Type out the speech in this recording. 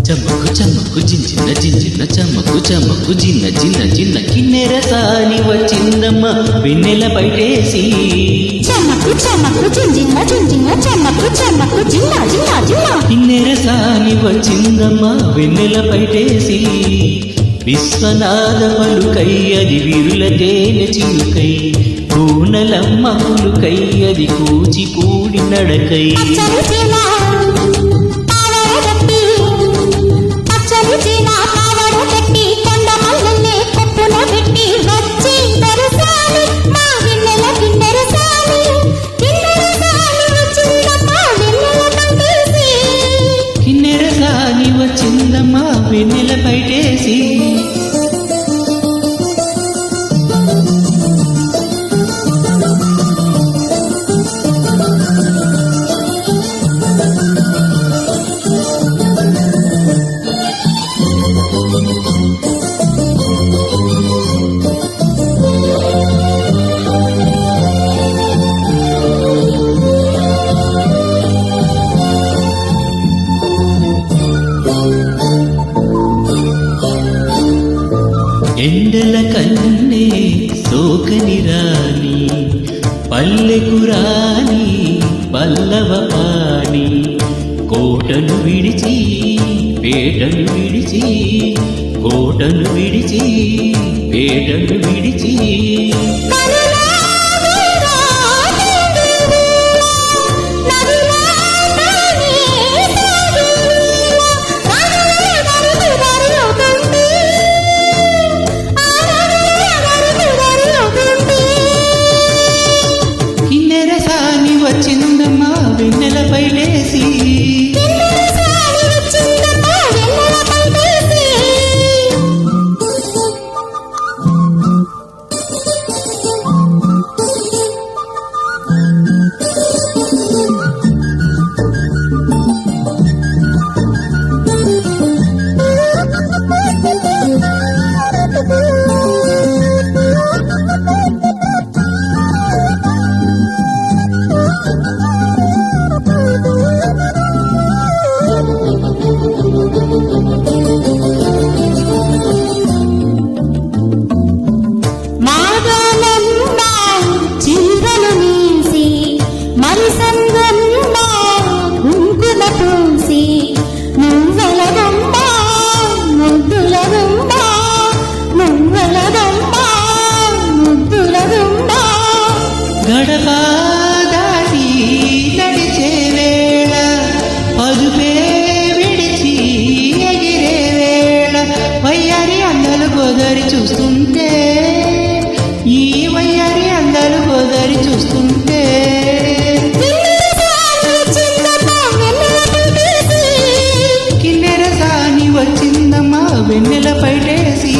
చమ్మకు చమ్మకు జింజిన్న జింజిన్న చమ్మకు చమ్మకు జిన్న జిన్న జిన్న కిన్నెర సాని వచ్చిందమ్మ వెన్నెల పైటేసి చమ్మకు చమ్మకు జింజిన్న జింజిన్న చమ్మకు చమ్మకు జిన్న జిన్న జిన్న కిన్నెర సాని వచ్చిందమ్మ వెన్నెల పైటేసి విశ్వనాథ పలుకై అది విరుల తేనె చిలుకై కూనలమ్మ పులుకై అది కూచిపూడి నడకై కిన్నెర సాని వచ్చిందమ్మ వెన్నెల పైటేసి ఎండల కన్నే సోకని రాని పల్లెకు రాని పల్లవ పాని కోటను విడిచి పేటను విడిచి కోటను విడిచి పేటను విడిచి వచ్చిందమ్మా వెన్నెల పైటేసి గడప దాటి నడిచే వేళ పదుపే విడిచి ఎగిరే వేళ వయ్యారి అందలు గోదారి చూస్తుంటే ఈ వయ్యారి అందలు గోదారి చూస్తుంటే కిన్నెర సాని వచ్చిందమ్మా వెన్నెల పైటేసి